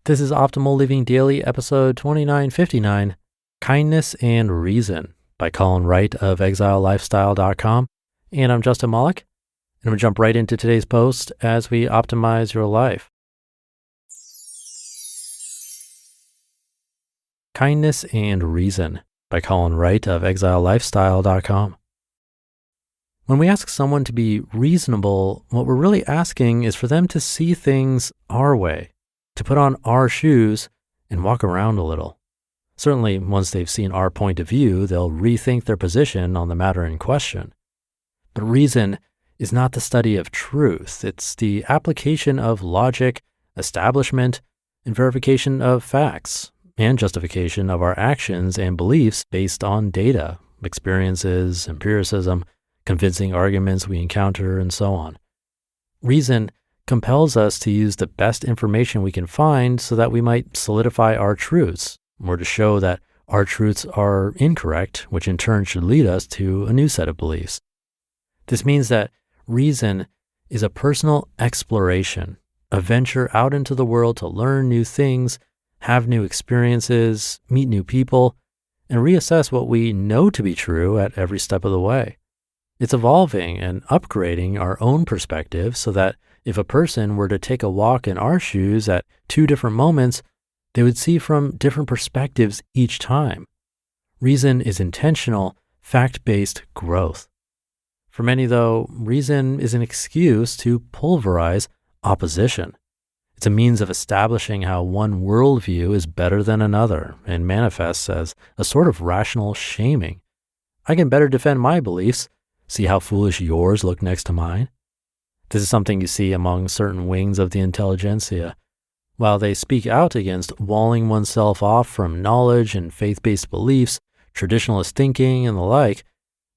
This is Optimal Living Daily, episode 2959, Kindness and Reason by Colin Wright of ExileLifestyle.com. And I'm Justin Malik, and I'm going to jump right into today's post as we optimize your life. Kindness and Reason by Colin Wright of ExileLifestyle.com. When we ask someone to be reasonable, what we're really asking is for them to see things our way, to put on our shoes and walk around a little. Certainly, once they've seen our point of view, they'll rethink their position on the matter in question. But reason is not the study of truth. It's the application of logic, establishment, and verification of facts, and justification of our actions and beliefs based on data, experiences, empiricism, convincing arguments we encounter, and so on. Reason compels us to use the best information we can find so that we might solidify our truths, or to show that our truths are incorrect, which in turn should lead us to a new set of beliefs. This means that reason is a personal exploration, a venture out into the world to learn new things, have new experiences, meet new people, and reassess what we know to be true at every step of the way. It's evolving and upgrading our own perspective so that if a person were to take a walk in our shoes at two different moments, they would see from different perspectives each time. Reason is intentional, fact-based growth. For many, though, reason is an excuse to pulverize opposition. It's a means of establishing how one worldview is better than another and manifests as a sort of rational shaming. I can better defend my beliefs. See how foolish yours look next to mine? This is something you see among certain wings of the intelligentsia. While they speak out against walling oneself off from knowledge and faith-based beliefs, traditionalist thinking, and the like,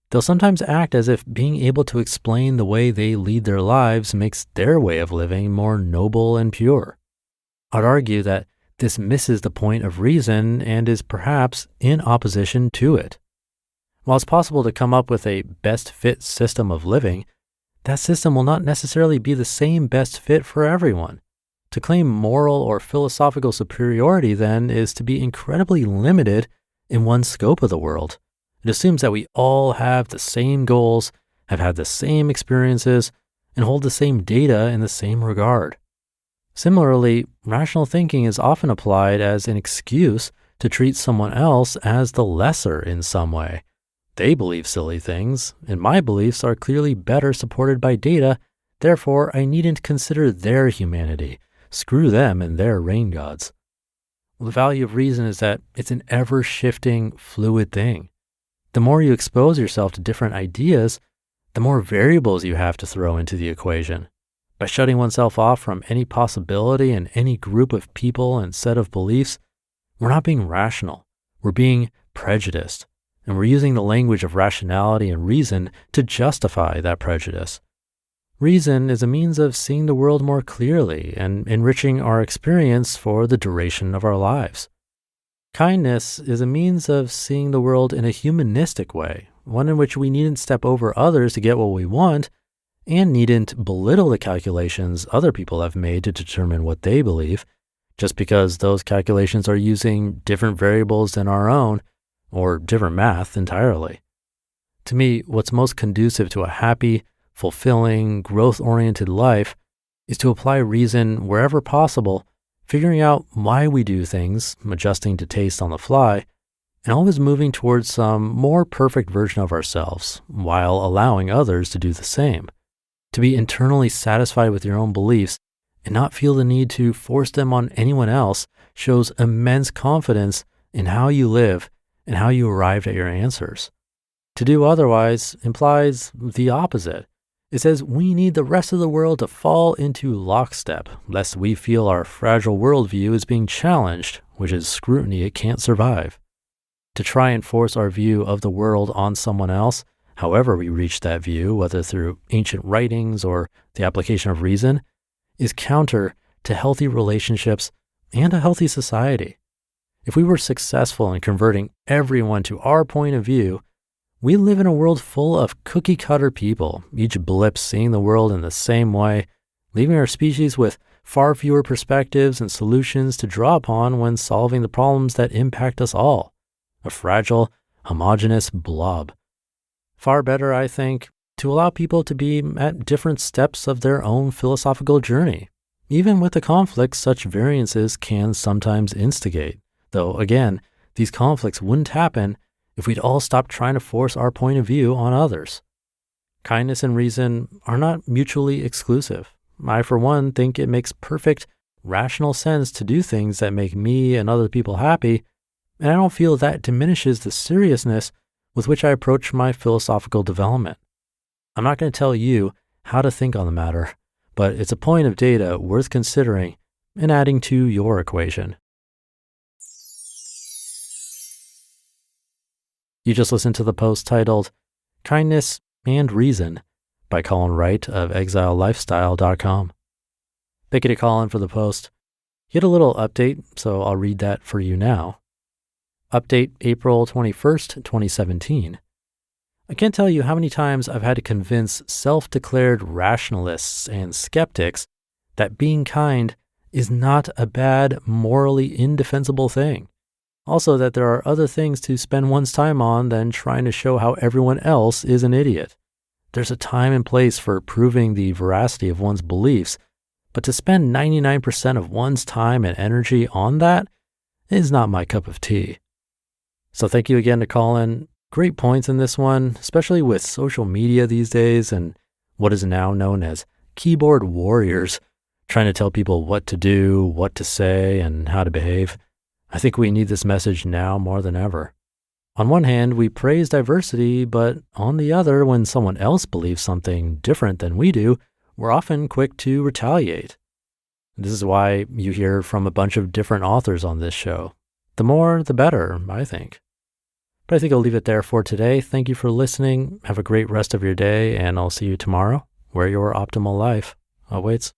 they'll sometimes act as if being able to explain the way they lead their lives makes their way of living more noble and pure. I'd argue that this misses the point of reason and is perhaps in opposition to it. While it's possible to come up with a best fit system of living, that system will not necessarily be the same best fit for everyone. To claim moral or philosophical superiority, then, is to be incredibly limited in one's scope of the world. It assumes that we all have the same goals, have had the same experiences, and hold the same data in the same regard. Similarly, rational thinking is often applied as an excuse to treat someone else as the lesser in some way. They believe silly things, and my beliefs are clearly better supported by data, therefore I needn't consider their humanity. Screw them and their rain gods. Well, the value of reason is that it's an ever-shifting, fluid thing. The more you expose yourself to different ideas, the more variables you have to throw into the equation. By shutting oneself off from any possibility in any group of people and set of beliefs, we're not being rational. We're being prejudiced. And we're using the language of rationality and reason to justify that prejudice. Reason is a means of seeing the world more clearly and enriching our experience for the duration of our lives. Kindness is a means of seeing the world in a humanistic way, one in which we needn't step over others to get what we want, and needn't belittle the calculations other people have made to determine what they believe, just because those calculations are using different variables than our own, or different math entirely. To me, what's most conducive to a happy, fulfilling, growth-oriented life is to apply reason wherever possible, figuring out why we do things, adjusting to taste on the fly, and always moving towards some more perfect version of ourselves, while allowing others to do the same. To be internally satisfied with your own beliefs and not feel the need to force them on anyone else shows immense confidence in how you live and how you arrived at your answers. To do otherwise implies the opposite. It says we need the rest of the world to fall into lockstep, lest we feel our fragile worldview is being challenged, which is scrutiny it can't survive. To try and force our view of the world on someone else, however we reach that view, whether through ancient writings or the application of reason, is counter to healthy relationships and a healthy society. If we were successful in converting everyone to our point of view, we live in a world full of cookie-cutter people, each blip seeing the world in the same way, leaving our species with far fewer perspectives and solutions to draw upon when solving the problems that impact us all. A fragile, homogeneous blob. Far better, I think, to allow people to be at different steps of their own philosophical journey. Even with the conflicts such variances can sometimes instigate. Though, again, these conflicts wouldn't happen if we'd all stop trying to force our point of view on others. Kindness and reason are not mutually exclusive. I, for one, think it makes perfect, rational sense to do things that make me and other people happy, and I don't feel that diminishes the seriousness with which I approach my philosophical development. I'm not going to tell you how to think on the matter, but it's a point of data worth considering and adding to your equation. You just listened to the post titled Kindness and Reason by Colin Wright of ExileLifestyle.com. Thank you to Colin for the post. He had a little update, so I'll read that for you now. Update April 21st, 2017. I can't tell you how many times I've had to convince self-declared rationalists and skeptics that being kind is not a bad, morally indefensible thing. Also, that there are other things to spend one's time on than trying to show how everyone else is an idiot. There's a time and place for proving the veracity of one's beliefs, but to spend 99% of one's time and energy on that is not my cup of tea. So thank you again to Colin. Great points in this one, especially with social media these days and what is now known as keyboard warriors, trying to tell people what to do, what to say, and how to behave. I think we need this message now more than ever. On one hand, we praise diversity, but on the other, when someone else believes something different than we do, we're often quick to retaliate. This is why you hear from a bunch of different authors on this show. The more, the better, I think. But I think I'll leave it there for today. Thank you for listening. Have a great rest of your day, and I'll see you tomorrow, where your optimal life awaits.